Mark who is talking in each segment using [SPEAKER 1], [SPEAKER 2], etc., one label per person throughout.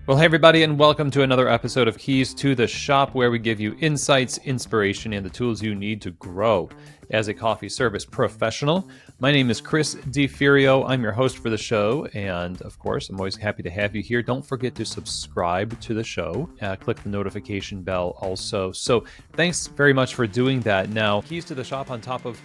[SPEAKER 1] Well, hey, everybody, and welcome to another episode of Keys to the Shop, where we give you insights, inspiration, and the tools you need to grow as a coffee service professional. My name is Chris DeFirio. I'm your host for the show, and of course, I'm always happy to have you here. Don't forget to subscribe to the show. Click the notification bell also. So thanks very much for doing that. Now, Keys to the Shop, on top of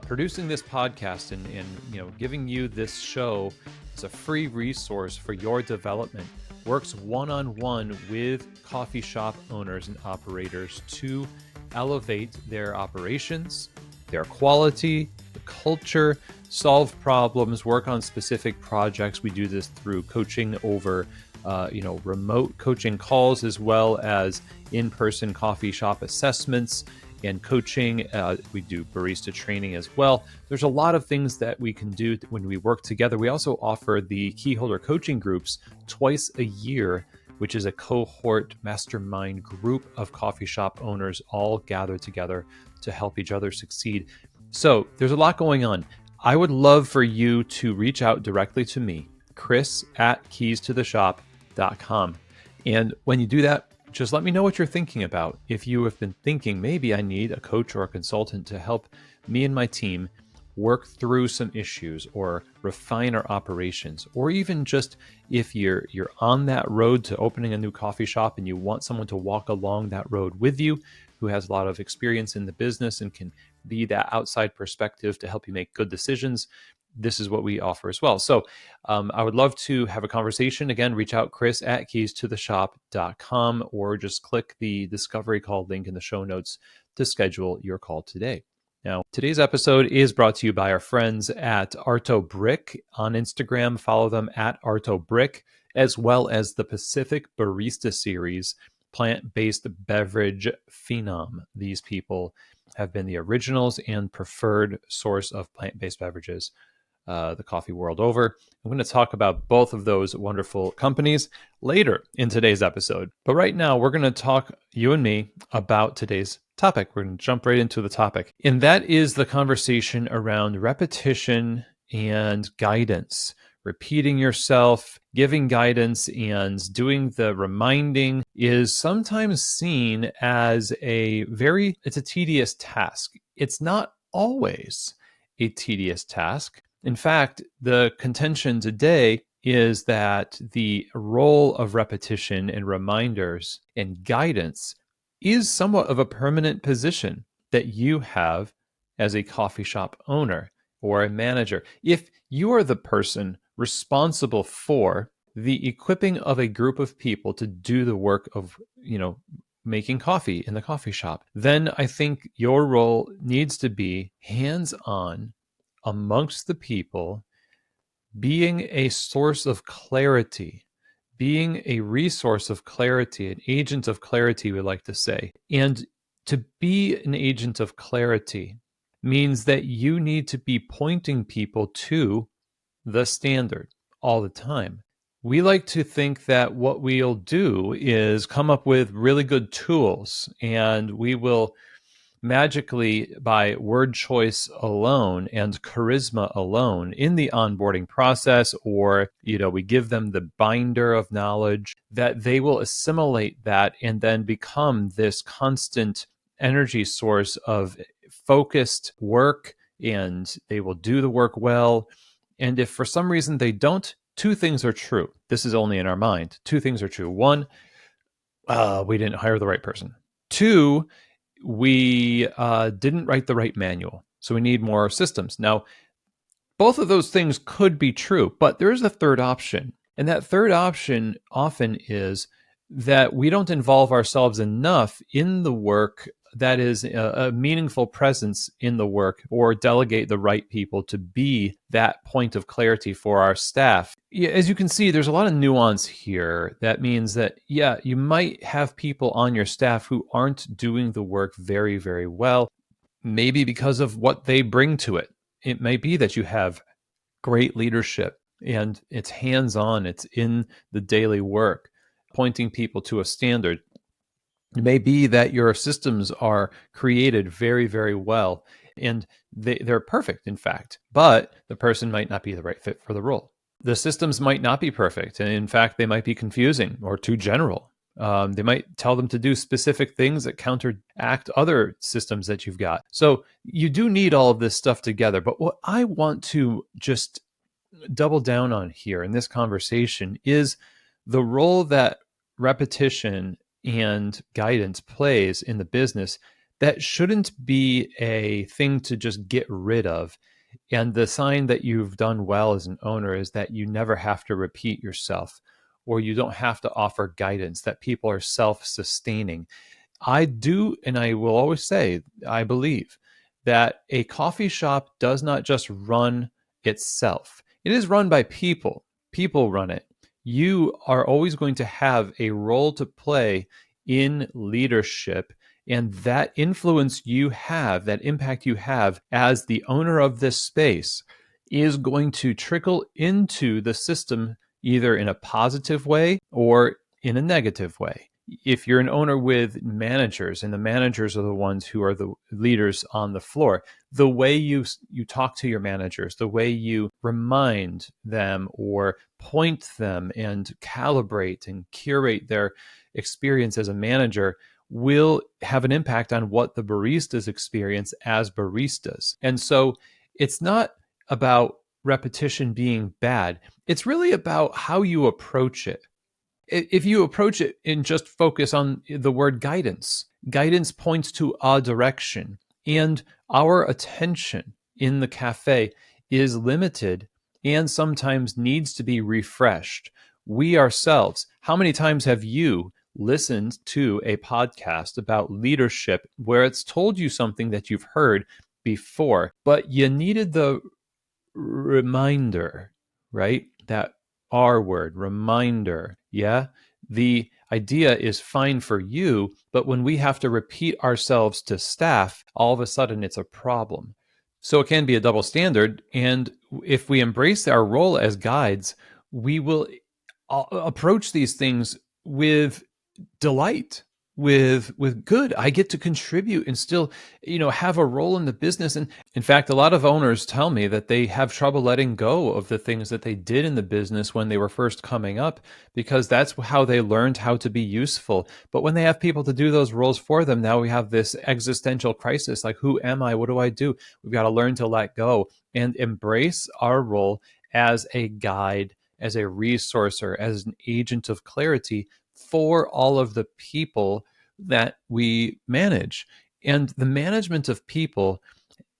[SPEAKER 1] producing this podcast and giving you this show as a free resource for your development, works one-on-one with coffee shop owners and operators to elevate their operations, their quality, the culture, solve problems, work on specific projects. We do this through coaching over remote coaching calls, as well as in-person coffee shop assessments and coaching. We do barista training as well. There's a lot of things that we can do when we work together. We also offer the Keyholder coaching groups twice a year, which is a cohort mastermind group of coffee shop owners all gathered together to help each other succeed. So there's a lot going on. I would love for you to reach out directly to me, chris@keystotheshop.com. And when you do that, just let me know what you're thinking about. If you have been thinking, maybe I need a coach or a consultant to help me and my team work through some issues or refine our operations, or even just if you're on that road to opening a new coffee shop and you want someone to walk along that road with you who has a lot of experience in the business and can be that outside perspective to help you make good decisions, this is what we offer as well. So I would love to have a conversation. Again, reach out, chris@keystotheshop.com, or just click the discovery call link in the show notes to schedule your call today. Now, today's episode is brought to you by our friends at ArtoBrick. On Instagram, follow them at ArtoBrick, as well as the Pacific Barista Series, plant-based beverage phenom. These people have been the originals and preferred source of plant-based beverages the coffee world over. I'm going to talk about both of those wonderful companies later in today's episode. But right now, we're going to talk, you and me, about today's topic. We're going to jump right into the topic. And that is the conversation around repetition and guidance. Repeating yourself, giving guidance, and doing the reminding is sometimes seen as it's a tedious task. It's not always a tedious task. In fact, the contention today is that the role of repetition and reminders and guidance is somewhat of a permanent position that you have as a coffee shop owner or a manager. If you are the person responsible for the equipping of a group of people to do the work of, making coffee in the coffee shop, then I think your role needs to be hands-on amongst the people, being a source of clarity, being a resource of clarity, an agent of clarity, we like to say. And to be an agent of clarity means that you need to be pointing people to the standard all the time. We like to think that what we'll do is come up with really good tools, and we will magically, by word choice alone and charisma alone in the onboarding process, or we give them the binder of knowledge, that they will assimilate that and then become this constant energy source of focused work, and they will do the work well. And if for some reason they don't, two things are true. This is only in our mind. Two things are true. One, we didn't hire the right person. Two, we didn't write the right manual, so we need more systems. Now, both of those things could be true, but there is a third option. And that third option often is that we don't involve ourselves enough in the work that is a meaningful presence in the work, or delegate the right people to be that point of clarity for our staff. As you can see, there's a lot of nuance here. That means that, you might have people on your staff who aren't doing the work very, very well, maybe because of what they bring to it. It may be that you have great leadership and it's hands-on, it's in the daily work, pointing people to a standard. It may be that your systems are created very, very well, and they're perfect, in fact, but the person might not be the right fit for the role. The systems might not be perfect. And in fact, they might be confusing or too general. They might tell them to do specific things that counteract other systems that you've got. So you do need all of this stuff together. But what I want to just double down on here in this conversation is the role that repetition and guidance plays in the business that shouldn't be a thing to just get rid of. And the sign that you've done well as an owner is that you never have to repeat yourself, or you don't have to offer guidance, that people are self-sustaining. I do, and I will always say, I believe that a coffee shop does not just run itself. It is run by people. People run it. You are always going to have a role to play in leadership, and that influence you have, that impact you have as the owner of this space, is going to trickle into the system either in a positive way or in a negative way. If you're an owner with managers, and the managers are the ones who are the leaders on the floor, the way you talk to your managers, the way you remind them or point them and calibrate and curate their experience as a manager will have an impact on what the baristas experience as baristas. And so it's not about repetition being bad. It's really about how you approach it. If you approach it and just focus on the word guidance, guidance points to a direction, and our attention in the cafe is limited and sometimes needs to be refreshed. We ourselves, how many times have you listened to a podcast about leadership where it's told you something that you've heard before, but you needed the reminder, right? That R word, reminder. Yeah. The idea is fine for you, but when we have to repeat ourselves to staff, all of a sudden it's a problem. So it can be a double standard. And if we embrace our role as guides, we will approach these things with delight, with good. I get to contribute and still, have a role in the business. And in fact, a lot of owners tell me that they have trouble letting go of the things that they did in the business when they were first coming up, because that's how they learned how to be useful. But when they have people to do those roles for them, now we have this existential crisis, like, who am I? What do I do? We've got to learn to let go and embrace our role as a guide, as a resourcer, as an agent of clarity for all of the people that we manage. And the management of people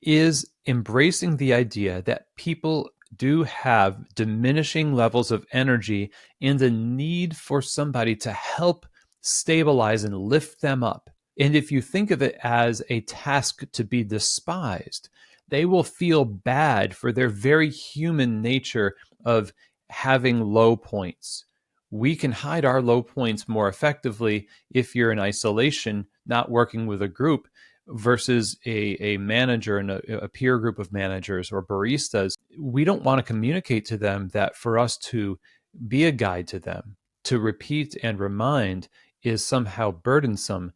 [SPEAKER 1] is embracing the idea that people do have diminishing levels of energy and a need for somebody to help stabilize and lift them up. And if you think of it as a task to be despised, they will feel bad for their very human nature of having low points. We can hide our low points more effectively if you're in isolation, not working with a group, versus a manager and a peer group of managers or baristas. We don't want to communicate to them that for us to be a guide to them, to repeat and remind, is somehow burdensome.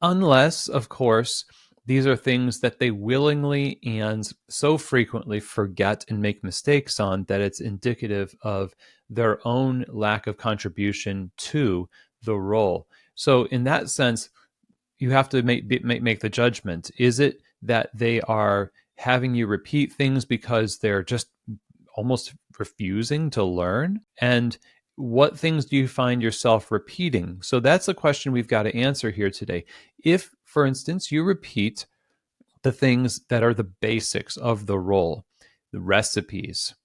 [SPEAKER 1] Unless, of course, these are things that they willingly and so frequently forget and make mistakes on that it's indicative of their own lack of contribution to the role. So in that sense, you have to make the judgment. Is it that they are having you repeat things because they're just almost refusing to learn? And what things do you find yourself repeating? So that's a question we've got to answer here today. If, for instance, you repeat the things that are the basics of the role, the recipes,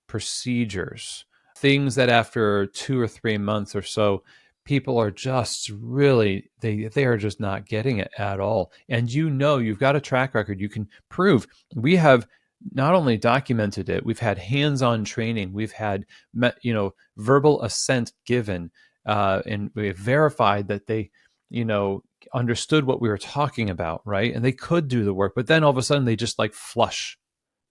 [SPEAKER 1] procedures, things that after 2 or 3 months or so, people are just really, they are just not getting it at all. And you've got a track record. You can prove. We have not only documented it, we've had hands-on training, we've had verbal assent given, and we have verified that they understood what we were talking about, right? And they could do the work, but then all of a sudden they just flush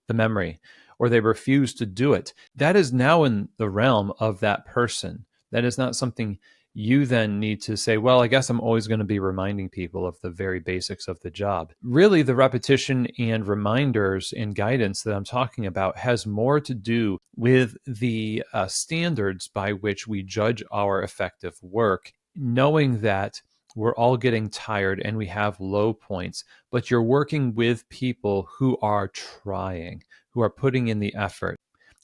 [SPEAKER 1] the memory, or they refuse to do it. That is now in the realm of that person. That is not something you then need to say, well, I guess I'm always going to be reminding people of the very basics of the job. Really, the repetition and reminders and guidance that I'm talking about has more to do with the standards by which we judge our effective work, knowing that we're all getting tired and we have low points, but you're working with people who are trying, who are putting in the effort.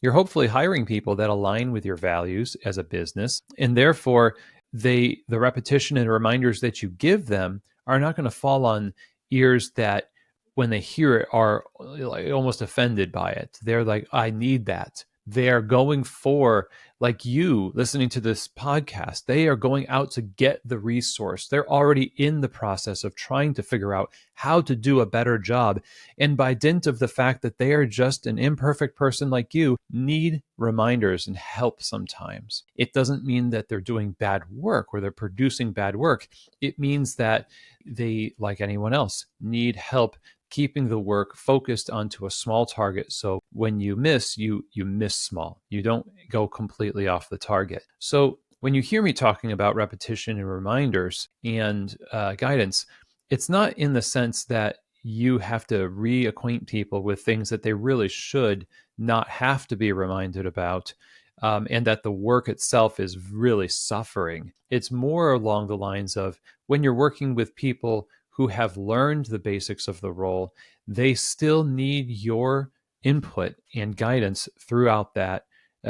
[SPEAKER 1] You're hopefully hiring people that align with your values as a business, and therefore the repetition and reminders that you give them are not going to fall on ears that when they hear it are like almost offended by it. They're like, I need that. They are going for, like you listening to this podcast, they are going out to get the resource. They're already in the process of trying to figure out how to do a better job. And by dint of the fact that they are just an imperfect person like you, need reminders and help sometimes. It doesn't mean that they're doing bad work or they're producing bad work. It means that they, like anyone else, need help keeping the work focused onto a small target. So when you miss, you miss small. You don't go completely off the target. So when you hear me talking about repetition and reminders and guidance, it's not in the sense that you have to reacquaint people with things that they really should not have to be reminded about, and that the work itself is really suffering. It's more along the lines of when you're working with people who have learned the basics of the role, they still need your input and guidance throughout that,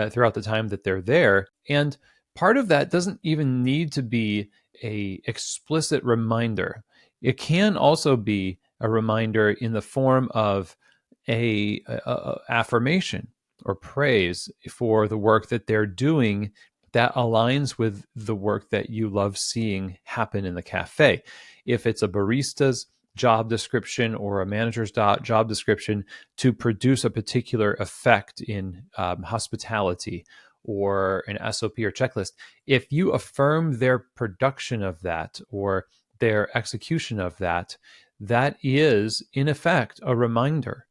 [SPEAKER 1] throughout the time that they're there. And part of that doesn't even need to be a explicit reminder. It can also be a reminder in the form of a affirmation or praise for the work that they're doing that aligns with the work that you love seeing happen in the cafe. If it's a barista's job description or a manager's job description to produce a particular effect in hospitality or an SOP or checklist, if you affirm their production of that or their execution of that, that is in effect a reminder.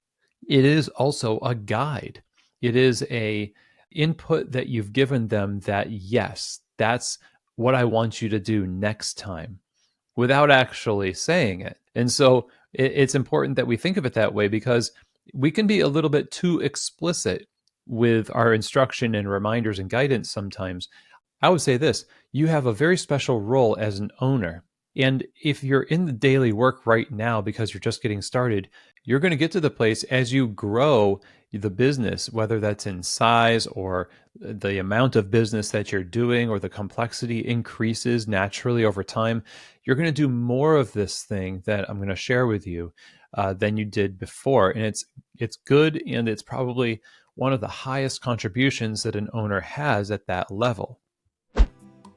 [SPEAKER 1] It is also a guide. It is a input that you've given them that, yes, that's what I want you to do next time, without actually saying it. And so it's important that we think of it that way, because we can be a little bit too explicit with our instruction and reminders and guidance sometimes. I would say this: you have a very special role as an owner. And if you're in the daily work right now because you're just getting started, you're going to get to the place as you grow the business, whether that's in size or the amount of business that you're doing or the complexity increases naturally over time. You're going to do more of this thing that I'm going to share with you than you did before. And it's good, and it's probably one of the highest contributions that an owner has at that level.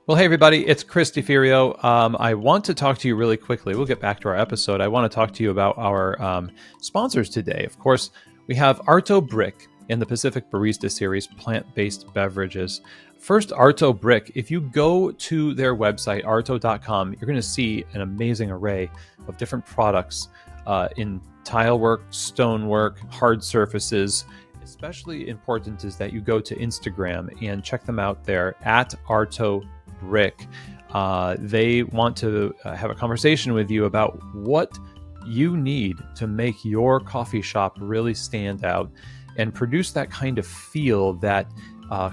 [SPEAKER 1] Well, hey, everybody, it's Chris DeFirio. I want to talk to you really quickly. We'll get back to our episode. I want to talk to you about our sponsors today. Of course, we have Arto Brick in the Pacific Barista Series, plant-based beverages. First, Arto Brick. If you go to their website, arto.com, you're going to see an amazing array of different products in tile work, stonework, hard surfaces. Especially important is that you go to Instagram and check them out there at Arto Brick. They want to have a conversation with you about what you need to make your coffee shop really stand out and produce that kind of feel that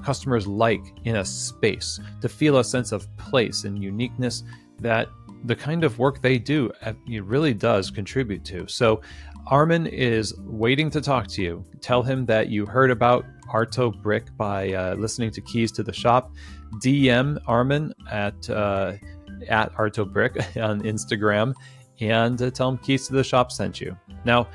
[SPEAKER 1] customers like in a space, to feel a sense of place and uniqueness that the kind of work they do it really does contribute to. So Armin is waiting to talk to you. Tell him that you heard about Arto Brick by listening to Keys to the Shop. DM Armin at Arto Brick on Instagram and tell him Keys to the Shop sent you. Now,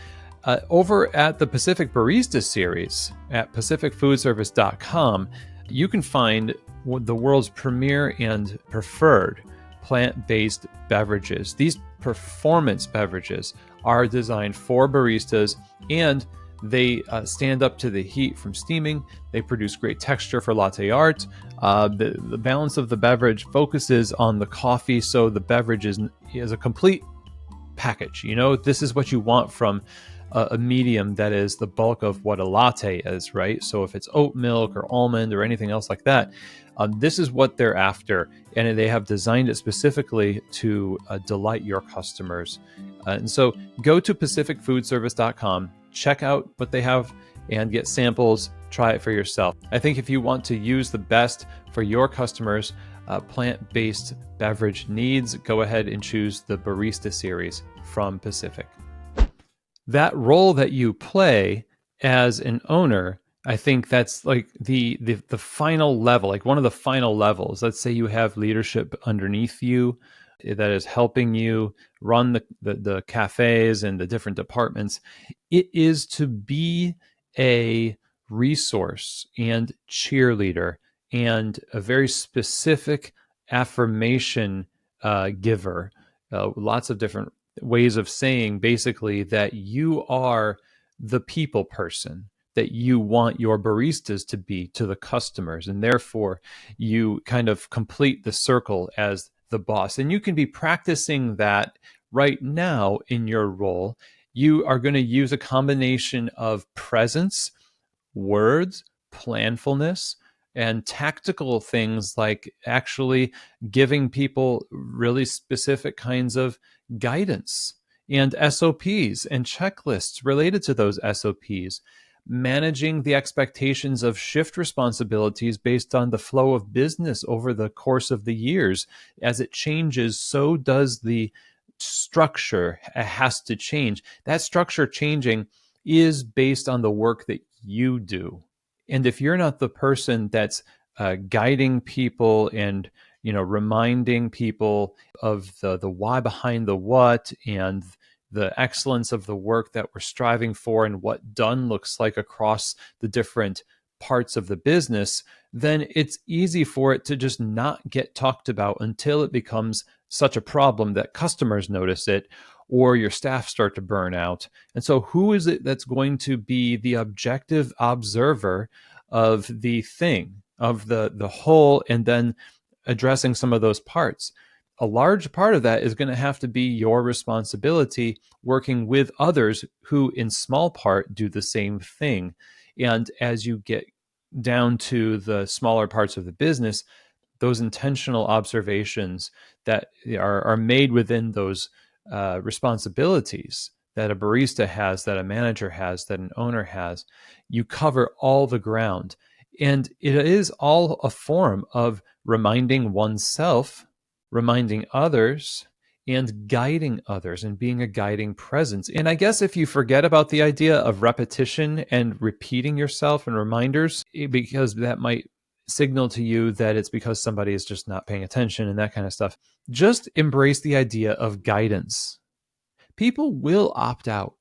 [SPEAKER 1] over at the Pacific Barista Series at pacificfoodservice.com, you can find the world's premier and preferred plant-based beverages. These performance beverages are designed for baristas, and they stand up to the heat from steaming. They produce great texture for latte art. The balance of the beverage focuses on the coffee, so the beverage is a complete package. You know, this is what you want from a medium that is the bulk of what a latte is, right? So if it's oat milk or almond or anything else like that, this is what they're after, and they have designed it specifically to delight your customers. And so go to pacificfoodservice.com, check out what they have, and get samples. Try it for yourself. I think if you want to use the best for your customers' plant-based beverage needs, go ahead and choose the Barista series from Pacific. That role that you play as an owner, I think that's like the final level, like one of the final levels. Let's say you have leadership underneath you that is helping you run the cafes and the different departments. It is to be a resource and cheerleader and a very specific affirmation giver. Lots of different ways of saying basically that you are the people person that you want your baristas to be to the customers. And therefore, you kind of complete the circle as the boss. And you can be practicing that right now in your role. You are going to use a combination of presence, words, planfulness, and tactical things like actually giving people really specific kinds of guidance and SOPs and checklists related to those SOPs, managing the expectations of shift responsibilities based on the flow of business over the course of the years. As it changes, so does the structure. It has to change. That structure changing is based on the work that you do. And if you're not the person that's guiding people and reminding people of the why behind the what and the excellence of the work that we're striving for and what done looks like across the different parts of the business, then it's easy for it to just not get talked about until it becomes such a problem that customers notice it or your staff start to burn out. And so who is it that's going to be the objective observer of the thing, of the whole, and then addressing some of those parts? A large part of that is going to have to be your responsibility working with others who in small part do the same thing. And as you get down to the smaller parts of the business, those intentional observations that are made within those responsibilities that a barista has, that a manager has, that an owner has, you cover all the ground. And it is all a form of reminding oneself, reminding others, and guiding others and being a guiding presence. And I guess if you forget about the idea of repetition and repeating yourself and reminders, because that might signal to you that it's because somebody is just not paying attention and that kind of stuff, just embrace the idea of guidance. People will opt out,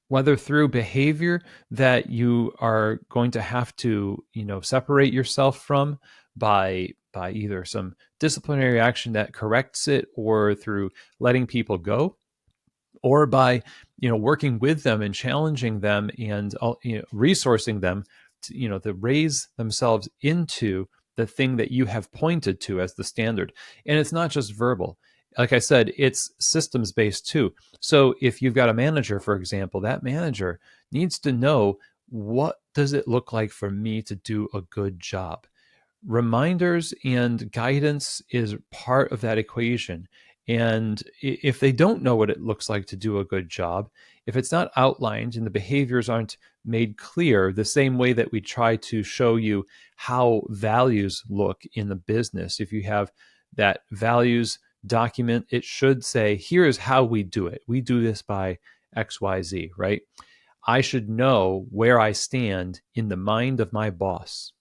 [SPEAKER 1] whether through behavior that you are going to have to, separate yourself from by either some disciplinary action that corrects it or through letting people go, or by, working with them and challenging them and, resourcing them to raise themselves into the thing that you have pointed to as the standard. And it's not just verbal. Like I said, it's systems based too. So if you've got a manager, for example, that manager needs to know, what does it look like for me to do a good job? Reminders and guidance is part of that equation. And if they don't know what it looks like to do a good job, if it's not outlined and the behaviors aren't made clear, the same way that we try to show you how values look in the business, if you have that values document, it should say, here is how we do it. We do this by XYZ, right? I should know where I stand in the mind of my boss,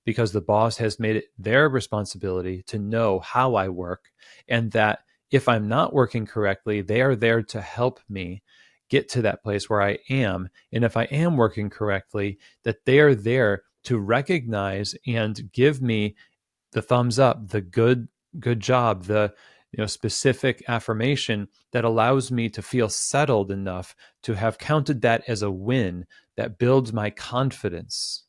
[SPEAKER 1] because the boss has made it their responsibility to know how I work, and that if I'm not working correctly, they are there to help me get to that place where I am. And if I am working correctly, that they are there to recognize and give me the thumbs up, the good job, the specific affirmation that allows me to feel settled enough to have counted that as a win that builds my confidence.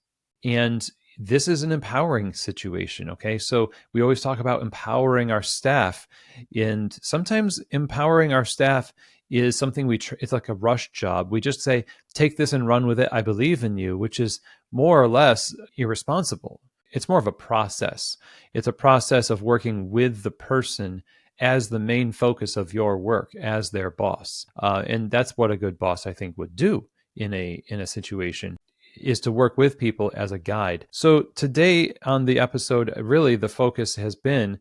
[SPEAKER 1] And this is an empowering situation, okay? So we always talk about empowering our staff, and sometimes empowering our staff is something it's like a rush job. We just say, take this and run with it. I believe in you, which is more or less irresponsible. It's more of a process. It's a process of working with the person as the main focus of your work as their boss. And that's what a good boss, I think, would do in a situation, is to work with people as a guide. So today on the episode, really the focus has been,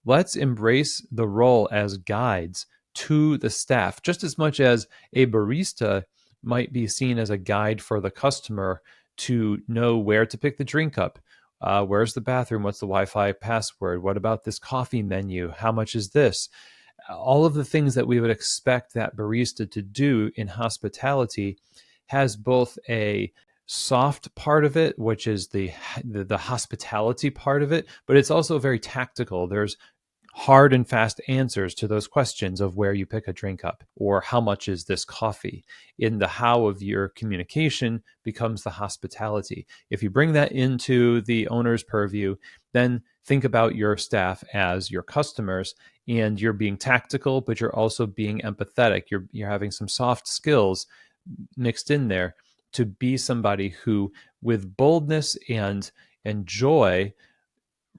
[SPEAKER 1] let's embrace the role as guides to the staff, just as much as a barista might be seen as a guide for the customer to know where to pick the drink up. Where's the bathroom? What's the Wi-Fi password? What about this coffee menu? How much is this? All of the things that we would expect that barista to do in hospitality has both a soft part of it, which is the hospitality part of it, but it's also very tactical. There's hard and fast answers to those questions of where you pick a drink up or how much is this coffee. In the how of your communication becomes the hospitality. If you bring that into the owner's purview, then think about your staff as your customers, and you're being tactical, but you're also being empathetic. You're having some soft skills mixed in there to be somebody who, with boldness and joy,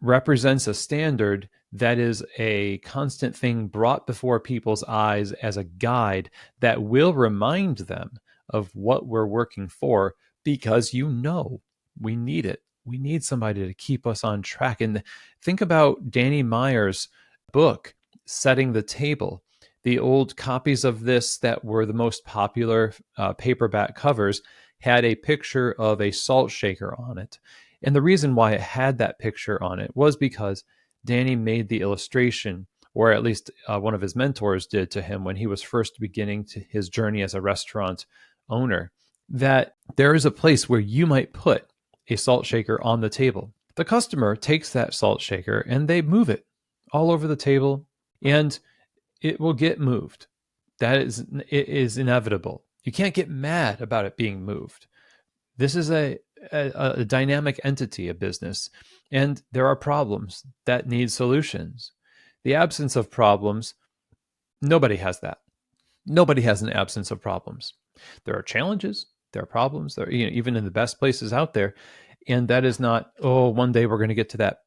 [SPEAKER 1] represents a standard that is a constant thing brought before people's eyes as a guide that will remind them of what we're working for, because we need it. We need somebody to keep us on track. And think about Danny Meyer's book, Setting the Table. The old copies of this that were the most popular paperback covers had a picture of a salt shaker on it. And the reason why it had that picture on it was because Danny made the illustration, or at least one of his mentors did to him when he was first beginning his journey as a restaurant owner, that there is a place where you might put a salt shaker on the table. The customer takes that salt shaker and they move it all over the table, and it will get moved. It is inevitable. You can't get mad about it being moved. This is a dynamic entity, a business, and there are problems that need solutions. The absence of problems, nobody has that. Nobody has an absence of problems. There are challenges, there are problems, there, even in the best places out there, and that is not, one day we're going to get to that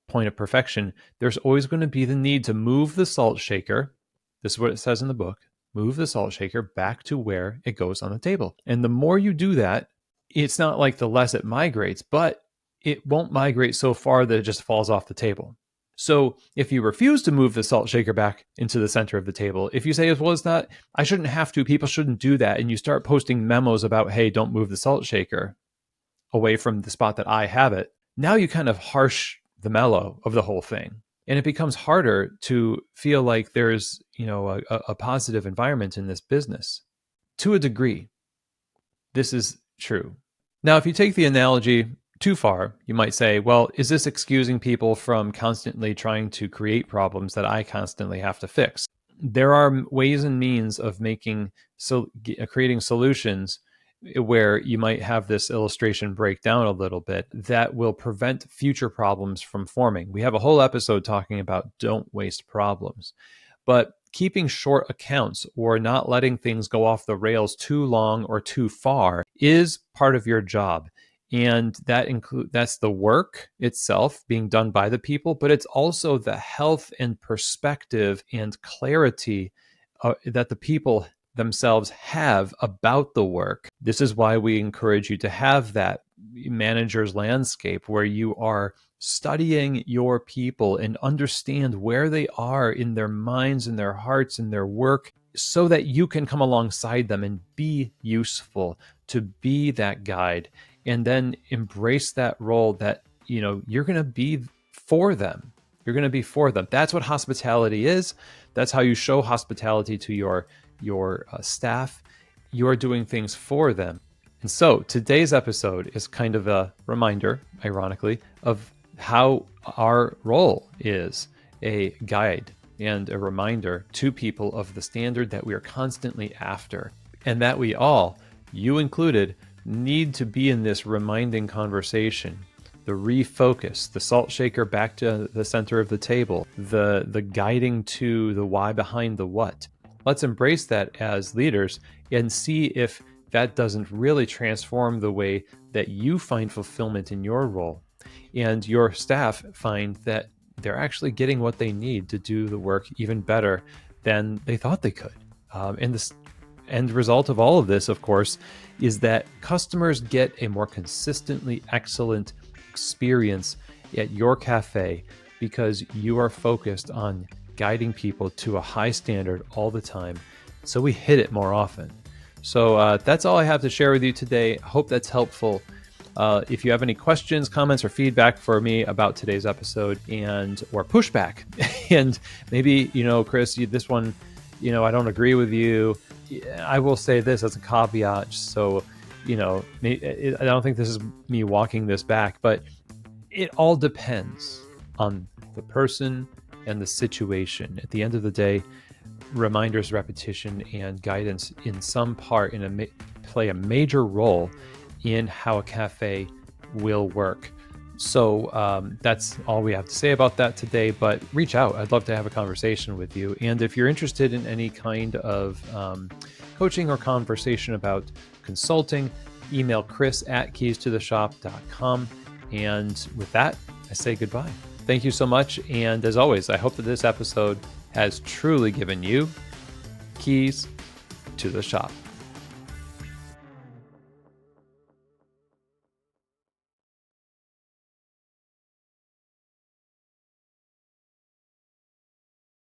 [SPEAKER 1] point of perfection. There's always going to be the need to move the salt shaker. This is what it says in the book. Move the salt shaker back to where it goes on the table. And the more you do that, it's not like the less it migrates, but it won't migrate so far that it just falls off the table. So if you refuse to move the salt shaker back into the center of the table, if you say, well, it's not, I shouldn't have to, people shouldn't do that, and you start posting memos about, hey, don't move the salt shaker away from the spot that I have it, now you kind of harsh the mellow of the whole thing. And it becomes harder to feel like there's, a positive environment in this business. To a degree, this is true. Now, if you take the analogy too far, you might say, well, is this excusing people from constantly trying to create problems that I constantly have to fix? There are ways and means of creating solutions where you might have this illustration break down a little bit that will prevent future problems from forming. We have a whole episode talking about don't waste problems. But keeping short accounts or not letting things go off the rails too long or too far is part of your job. And that's the work itself being done by the people, but it's also the health and perspective and clarity that the people themselves have about the work. This is why we encourage you to have that manager's landscape where you are studying your people and understand where they are in their minds and their hearts and their work, so that you can come alongside them and be useful, to be that guide, and then embrace that role that you're going to be for them. You're going to be for them. That's what hospitality is. That's how you show hospitality to your staff. You're doing things for them. And so today's episode is kind of a reminder, ironically, of how our role is a guide and a reminder to people of the standard that we are constantly after, and that we all, you included, need to be in this reminding conversation. The refocus, the salt shaker back to the center of the table, the guiding to the why behind the what. Let's embrace that as leaders and see if that doesn't really transform the way that you find fulfillment in your role and your staff find that they're actually getting what they need to do the work even better than they thought they could. And the end result of all of this, of course, is that customers get a more consistently excellent experience at your cafe because you are focused on guiding people to a high standard all the time. So we hit it more often. So that's all I have to share with you today. I hope that's helpful. If you have any questions, comments, or feedback for me about today's episode or pushback, and maybe, Chris, this one, I don't agree with you. I will say this as a caveat. So, I don't think this is me walking this back, but it all depends on the person and the situation. At the end of the day, reminders, repetition, and guidance in some part play a major role in how a cafe will work. So that's all we have to say about that today, but reach out. I'd love to have a conversation with you. And if you're interested in any kind of coaching or conversation about consulting, email chris@keystotheshop.com. And with that, I say goodbye. Thank you so much. And as always, I hope that this episode has truly given you keys to the shop.